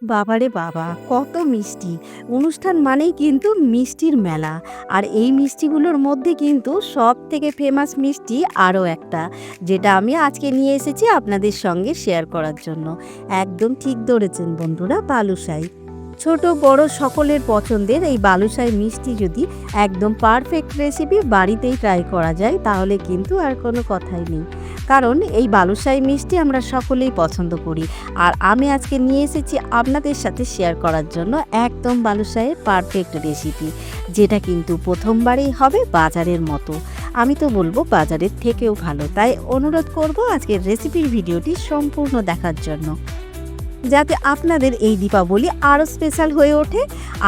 বাবারে বাবা! কত মিষ্টি। অনুষ্ঠান মানেই কিন্তু মিষ্টির মেলা। আর এই মিষ্টিগুলোর মধ্যে কিন্তু সবথেকে ফেমাস মিষ্টি আরও একটা, যেটা আমি আজকে নিয়ে এসেছি আপনাদের সঙ্গে শেয়ার করার জন্য। একদম ঠিক ধরেছেন বন্ধুরা, বালুশাই। ছোট বড় সকলের পছন্দের এই বালুশাই মিষ্টি যদি একদম পারফেক্ট রেসিপি বাড়িতেই ট্রাই করা যায়, তাহলে কিন্তু আর কোনো কথাই নেই। কারণ এই বালুশাই মিষ্টি আমরা সকলেই পছন্দ করি। আর আমি আজকে নিয়ে এসেছি আপনাদের সাথে শেয়ার করার জন্য একদম বালুশাইয়ের পারফেক্ট রেসিপি, যেটা কিন্তু প্রথমবারেই হবে বাজারের মতো। আমি তো বলবো বাজারের থেকেও ভালো। তাই অনুরোধ করব আজকের রেসিপির ভিডিওটি সম্পূর্ণ দেখার জন্য, যাতে আপনাদের এই দীপাবলি আরও স্পেশাল হয়ে ওঠে।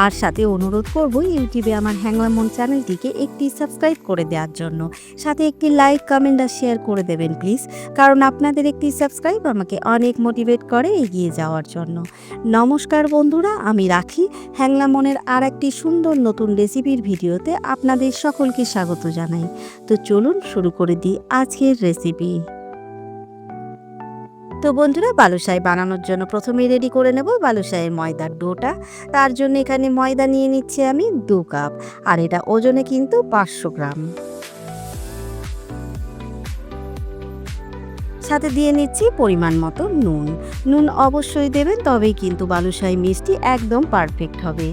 আর সাথে অনুরোধ করব ইউটিউবে আমার হ্যাংলা মন চ্যানেলটিকে একটি সাবস্ক্রাইব করে দেওয়ার জন্য। সাথে একটি লাইক, কমেন্ট আর শেয়ার করে দেবেন প্লিজ। কারণ আপনাদের একটি সাবস্ক্রাইব আমাকে অনেক মোটিভেট করে এগিয়ে যাওয়ার জন্য। নমস্কার বন্ধুরা, আমি রাখি হ্যাংলা মনের আর একটি সুন্দর নতুন রেসিপির ভিডিওতে আপনাদের সকলকে স্বাগত জানাই। তো চলুন শুরু করে দিই আজকের রেসিপি। তো বন্ধুরা, বালুশাই বানানোর জন্য প্রথমেই রেডি করে নেব বালুশাইয়ের ময়দার ডোটা। তার জন্য এখানে ময়দা নিয়ে নিচ্ছি আমি 2 কাপ। আর এটা ওজনে কিন্তু 500 গ্রাম। সাথে দিয়ে নিচ্ছি পরিমাণ মতো নুন। নুন অবশ্যই দেবেন, তবেই কিন্তু বালুশাই মিষ্টি একদম পারফেক্ট হবে।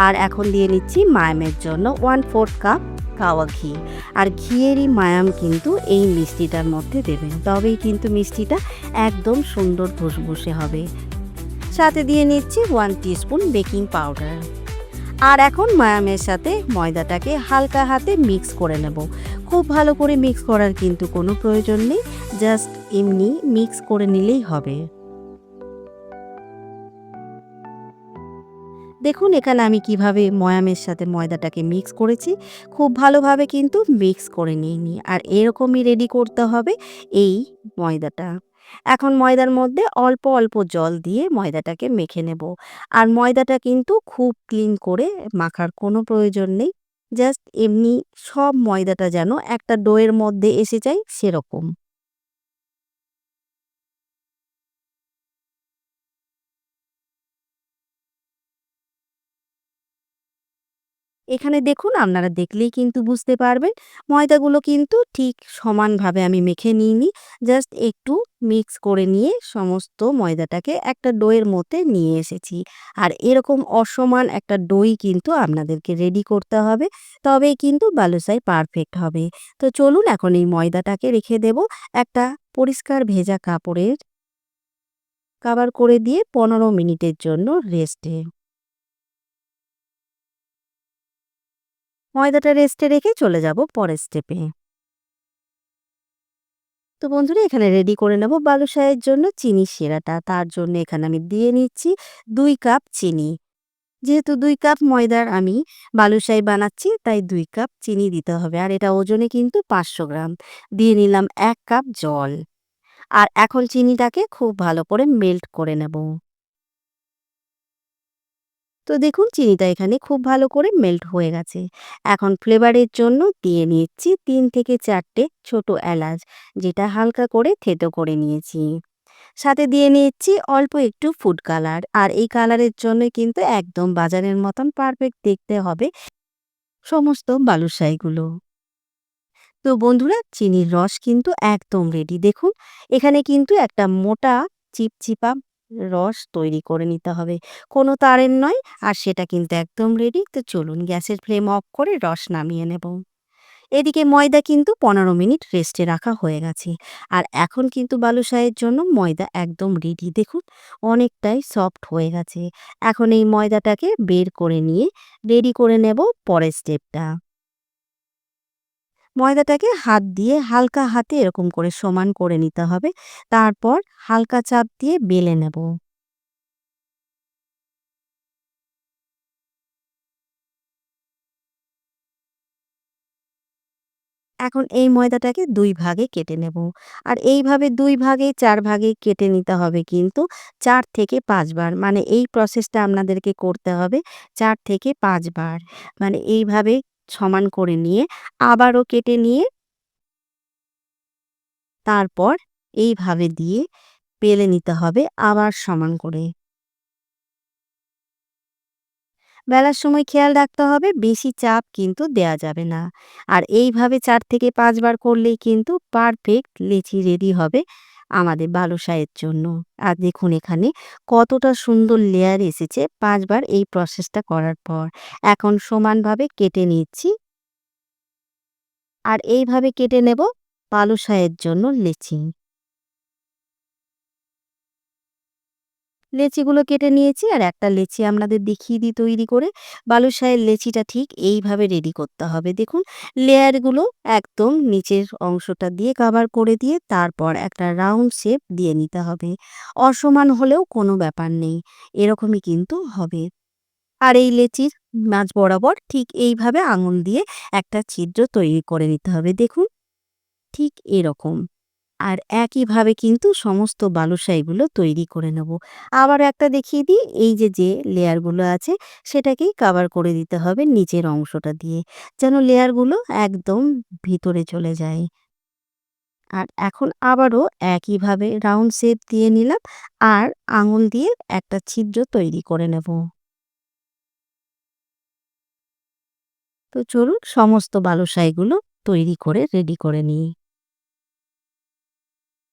আর এখন দিয়ে নিচ্ছি মায়ামের জন্য 1/4 কাপ কাওয়া ঘি। আর ঘিয়েরই মায়াম কিন্তু এই মিষ্টিটার মধ্যে দেবেন, তবেই কিন্তু মিষ্টিটা একদম সুন্দর ভুসভুসে হবে। সাথে দিয়ে নিচ্ছি 1 টিস্পুন বেকিং পাউডার। আর এখন মায়ামের সাথে ময়দাটাকে হালকা হাতে মিক্স করে নেব। খুব ভালো করে মিক্স করার কিন্তু কোনো প্রয়োজন নেই, জাস্ট এমনি মিক্স করে নিলেই হবে। দেখুন এখানে আমি কিভাবে ময়ামের সাথে ময়দাটাকে মিক্স করেছি। খুব ভালোভাবে কিন্তু মিক্স করে নিইনি। আর এরকমই রেডি করতে হবে এই ময়দাটা। এখন ময়দার মধ্যে অল্প অল্প জল দিয়ে ময়দাটাকে মেখে নেব। আর ময়দাটা কিন্তু খুব ক্লিন করে মাখার কোনো প্রয়োজন নেই। জাস্ট এমনি সব ময়দাটা যেন একটা ডোয়ের মধ্যে এসে যায় সেরকম। এখানে দেখুন, আপনারা দেখলেই কিন্তু বুঝতে পারবেন ময়দাগুলো কিন্তু ঠিক সমানভাবে আমি মেখে নিইনি। জাস্ট একটু মিক্স করে নিয়ে সমস্ত ময়দাটাকে একটা ডোয়ের মধ্যে নিয়ে এসেছি। আর এরকম অসমান একটা ডোই কিন্তু আপনাদেরকে রেডি করতে হবে, তবেই কিন্তু বালুশাই পারফেক্ট হবে। তো চলুন এখন এই ময়দাটাকে রেখে দেব একটা পরিষ্কার ভেজা কাপড়ের কভার করে দিয়ে 15 মিনিটের জন্য রেস্টে। ময়দাটা রেস্টে রেখে চলে যাব পরের স্টেপে। তো বন্ধুরা, এখানে রেডি করে নেব বালুশাইয়ের জন্য চিনি শিরাটা। তার জন্য এখানে আমি দিয়ে নিচ্ছি 2 কাপ চিনি। যেহেতু 2 কাপ ময়দার আমি বালুশাই বানাচ্ছি, তাই 2 কাপ চিনি দিতে হবে। আর এটা ওজনে কিন্তু 500 গ্রাম। দিয়ে নিলাম 1 কাপ জল। আর এখন চিনিটাকে খুব ভালো করে মেল্ট করে নেব। তো দেখুন চিনিটা এখানে খুব ভালো করে মেল্ট হয়ে গেছে। এখন ফ্লেভারের জন্য দিয়ে নিচ্ছি 3 থেকে 4টে ছোট এলাচ, যেটা হালকা করে থেতো করে নিয়েছি। সাথে দিয়ে নিচ্ছি অল্প একটু ফুড কালার। আর এই কালারের জন্য কিন্তু একদম বাজারের মতন পারফেক্ট দেখতে হবে সমস্ত বালুশাইগুলো। তো বন্ধুরা, চিনির রস কিন্তু একদম রেডি। দেখুন এখানে কিন্তু একটা মোটা চিপচিপা রস তৈরি করে নিতে হবে, কোনো তারের নয়। আর সেটা কিন্তু একদম রেডি। তো চলুন গ্যাসের ফ্লেম অফ করে রস নামিয়ে নেব। এদিকে ময়দা কিন্তু 15 মিনিট রেস্টে রাখা হয়ে গেছে। আর এখন কিন্তু বালুশাইয়ের জন্য ময়দা একদম রেডি। দেখুন অনেকটাই সফট হয়ে গেছে। এখন এই ময়দাটাকে বের করে নিয়ে রেডি করে নেব পরের স্টেপটা। ময়দাটাকে হাত দিয়ে হালকা হাতে এরকম করে সমান করে নিতে হবে। তারপর হালকা চাপ দিয়ে বেলে নেব। এখন এই ময়দাটাকে ২ ভাগে কেটে নেব। আর এইভাবে ২ ভাগে ৪ ভাগে কেটে নিতে হবে কিন্তু ৪ থেকে ৫ বার। মানে এই প্রসেসটা আপনাদেরকে করতে হবে ৪ থেকে ৫ বার। মানে এইভাবে সমান করে নিয়ে আবারও কেটে নিয়ে তারপর এইভাবে দিয়ে বেলে নিতে হবে আবার সমান করে। বেলার সময় খেয়াল রাখতে হবে বেশি চাপ কিন্তু দেয়া যাবে না। আর এইভাবে ৪ থেকে ৫ বার করলেই কিন্তু পারফেক্ট লেচি রেডি হবে আমাদের বালুশাইয়ের জন্য। আর দেখুন এখানে কতটা সুন্দর লেয়ার এসেছে ৫ বার এই প্রসেসটা করার পর। এখন সমানভাবে কেটে নিচ্ছি। আর এইভাবে কেটে নেব বালুশাইয়ের জন্য লেচি। লেচিগুলো কেটে নিয়েছি আর একটা লেচি আপনাদের দেখিয়ে দিই তৈরি করে। বালুশাহের লেচিটা ঠিক এইভাবে রেডি করতে হবে। দেখুন লেয়ারগুলো একদম নিচের অংশটা দিয়ে কভার করে দিয়ে তারপর একটা রাউন্ড শেপ দিয়ে নিতে হবে। অসমান হলেও কোনো ব্যাপার নেই, এরকমই কিন্তু হবে। আর এই লেচির মাঝ বরাবর ঠিক এইভাবে আঙুল দিয়ে একটা ছিদ্র তৈরি করে নিতে হবে। দেখুন ঠিক এরকম। আর একইভাবে কিন্তু সমস্ত বালুশাহিগুলো তৈরি করে নেব। আবার একটা দেখিয়ে দিই, এই যে লেয়ারগুলো আছে সেটাকেই কাভার করে দিতে হবে নিচের অংশটা দিয়ে, যেন লেয়ারগুলো একদম ভিতরে চলে যায়। আর এখন আবারও একইভাবে রাউন্ড শেপ দিয়ে নিলাম আর আঙুল দিয়ে একটা ছিদ্র তৈরি করে নেব। তো চলুন সমস্ত বালুশাহিগুলো তৈরি করে রেডি করে নিই।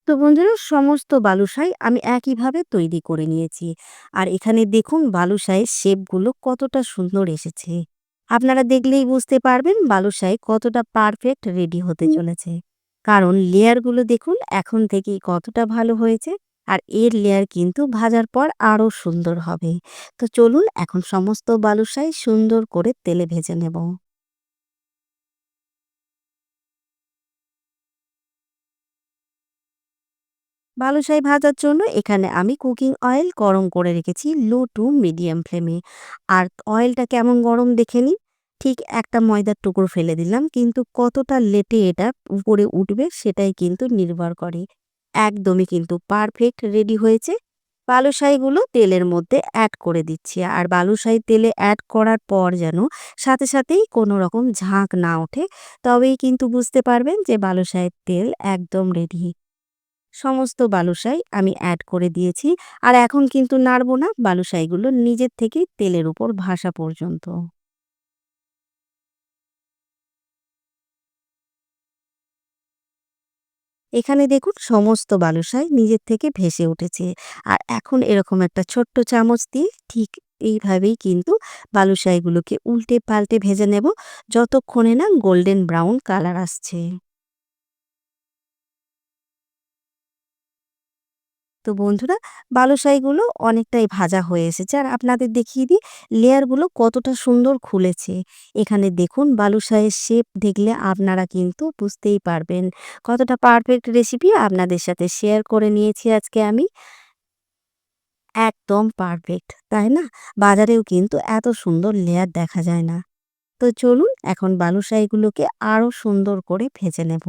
তো বন্ধুরা সমস্ত বালুশাই আমি একইভাবে তৈরি করে নিয়েছি। আর এখানে দেখুন বালুশাইয়ের শেপগুলো কতটা সুন্দর এসেছে। আপনারা দেখলেই বুঝতে পারবেন বালুশাই কতটা পারফেক্ট রেডি হতে চলেছে। কারণ লেয়ারগুলো দেখুন এখন থেকেই কতটা ভালো হয়েছে। আর এর লেয়ার কিন্তু ভাজার পর আরও সুন্দর হবে। তো চলুন এখন সমস্ত বালুশাই সুন্দর করে তেলে ভেজে নেব। বালুশাহি ভাজার জন্য এখানে আমি কুকিং অয়েল গরম করে রেখেছি লো টু মিডিয়াম ফ্লেমে। আর অয়েলটা কেমন গরম দেখে নিন। ঠিক একটা ময়দার টুকরো ফেলে দিলাম, কিন্তু কতটা লেটে এটা উপরে উঠবে সেটাই কিন্তু নির্ভর করে। একদমই কিন্তু পারফেক্ট রেডি হয়েছে। বালুশাহিগুলো তেলের মধ্যে অ্যাড করে দিচ্ছি। আর বালুশাহি তেলে অ্যাড করার পর যেন সাথে সাথেই কোনো রকম ঝাঁক না ওঠে, তবেই কিন্তু বুঝতে পারবেন যে বালুশাহির তেল একদম রেডি। সমস্ত বালুশাই আমি অ্যাড করে দিয়েছি। আর এখন কিন্তু নাড়ব না, বালুশাইগুলো নিজের থেকেই তেলের উপর ভাসা পর্যন্ত। এখানে দেখুন সমস্ত বালুশাই নিজের থেকে ভেসে উঠেছে। আর এখন এরকম একটা ছোট্ট চামচ দিয়ে ঠিক এইভাবেই কিন্তু বালুশাইগুলোকে উল্টে পাল্টে ভেজে নেব যতক্ষণে না গোল্ডেন ব্রাউন কালার আসছে। তো বন্ধুরা বালুশাহিগুলো অনেকটাই ভাজা হয়ে এসেছে আর আপনাদের দেখিয়ে দিই লেয়ারগুলো কতটা সুন্দর খুলেছে। এখানে দেখুন বালুশাহির শেপ দেখলে আপনারা কিন্তু বুঝতেই পারবেন কতটা পারফেক্ট রেসিপি আপনাদের সাথে শেয়ার করে নিয়েছি আজকে আমি। একদম পারফেক্ট, তাই না? বাজারেও কিন্তু এত সুন্দর লেয়ার দেখা যায় না। তো চলুন এখন বালুশাহিগুলোকে আরো সুন্দর করে ভেজে নেব।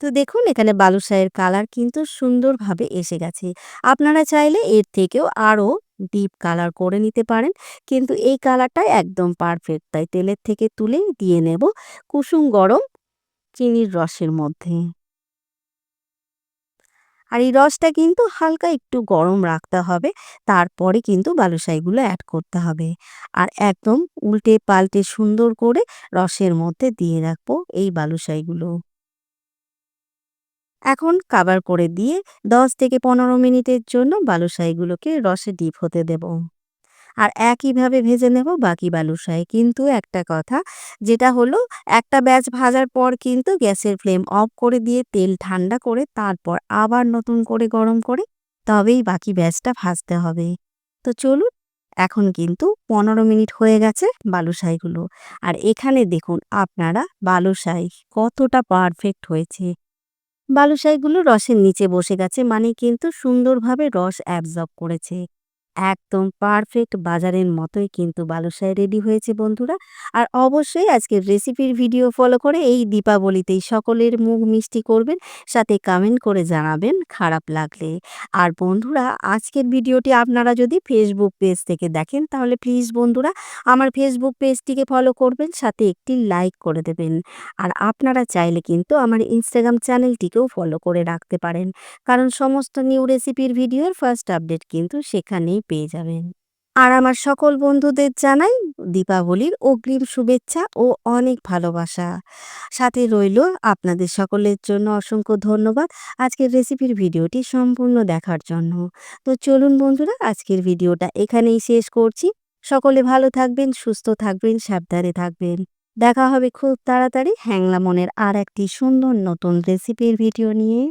তো দেখুন এখানে বালুশাহের কালার কিন্তু সুন্দরভাবে এসে গেছে। আপনারা চাইলে এর থেকেও আরও ডিপ কালার করে নিতে পারেন, কিন্তু এই কালারটাই একদম পারফেক্ট। তাই তেলের থেকে তুলে দিয়ে নেব কুসুম গরম চিনির রসের মধ্যে। আর এই রসটা কিন্তু হালকা একটু গরম রাখতে হবে, তারপরে কিন্তু বালুশাহিগুলো অ্যাড করতে হবে। আর একদম উল্টে পাল্টে সুন্দর করে রসের মধ্যে দিয়ে রাখবো এই বালুশাহিগুলো। এখন কাভার করে দিয়ে ১০ থেকে ১৫ মিনিটের জন্য বালুশাহিগুলোকে রসে ডিপ হতে দেব। আর একইভাবে ভেজে নেব বাকি বালুশাহি। কিন্তু একটা কথা, যেটা হলো একটা ব্যাচ ভাজার পর কিন্তু গ্যাসের ফ্লেম অফ করে দিয়ে তেল ঠান্ডা করে তারপর আবার নতুন করে গরম করে তবেই বাকি ব্যাচটা ভাজতে হবে। তো চলুন এখন কিন্তু ১৫ মিনিট হয়ে গেছে বালুশাহিগুলো। আর এখানে দেখুন আপনারা বালুশাহি কতটা পারফেক্ট হয়েছে। বালুশাহিগুলো রসের নিচে বসে গেছে মানে কিন্তু সুন্দরভাবে রস অ্যাবজর্ব করেছে। একদম পারফেক্ট বাজারের মতোই কিন্তু বালুশাহি রেডি হয়েছে বন্ধুরা। আর অবশ্যই আজকের রেসিপির ভিডিও ফলো করে এই দীপাবলিতেই সকলের মুখ মিষ্টি করবেন, সাথে কমেন্ট করে জানাবেন খারাপ লাগলে। আর বন্ধুরা আজকের ভিডিওটি আপনারা যদি ফেসবুক পেজ থেকে দেখেন তাহলে প্লিজ বন্ধুরা আমার ফেসবুক পেজটিকে ফলো করবেন, সাথে একটি লাইক করে দেবেন। আর আপনারা চাইলে কিন্তু আমার ইনস্টাগ্রাম চ্যানেলটিকেও ফলো করে রাখতে পারেন, কারণ সমস্ত নিউ রেসিপির ভিডিওর ফার্স্ট আপডেট কিন্তু সেখানেই পেয়ে যাবেন। আর আমার সকল বন্ধুদের জানাই দীপাবলির অগ্রিম শুভেচ্ছা ও অনেক ভালোবাসা। সাথে রইল আপনাদের সকলের জন্য অসংখ্য ধন্যবাদ আজকের রেসিপির ভিডিওটি সম্পূর্ণ দেখার জন্য। তো চলুন বন্ধুরা, আজকের ভিডিওটা এখানেই শেষ করছি। সকলে ভালো থাকবেন, সুস্থ থাকবেন, সাবধানে থাকবেন। দেখা হবে খুব তাড়াতাড়ি হ্যাংলা মনের আর একটি সুন্দর নতুন রেসিপির ভিডিও নিয়ে।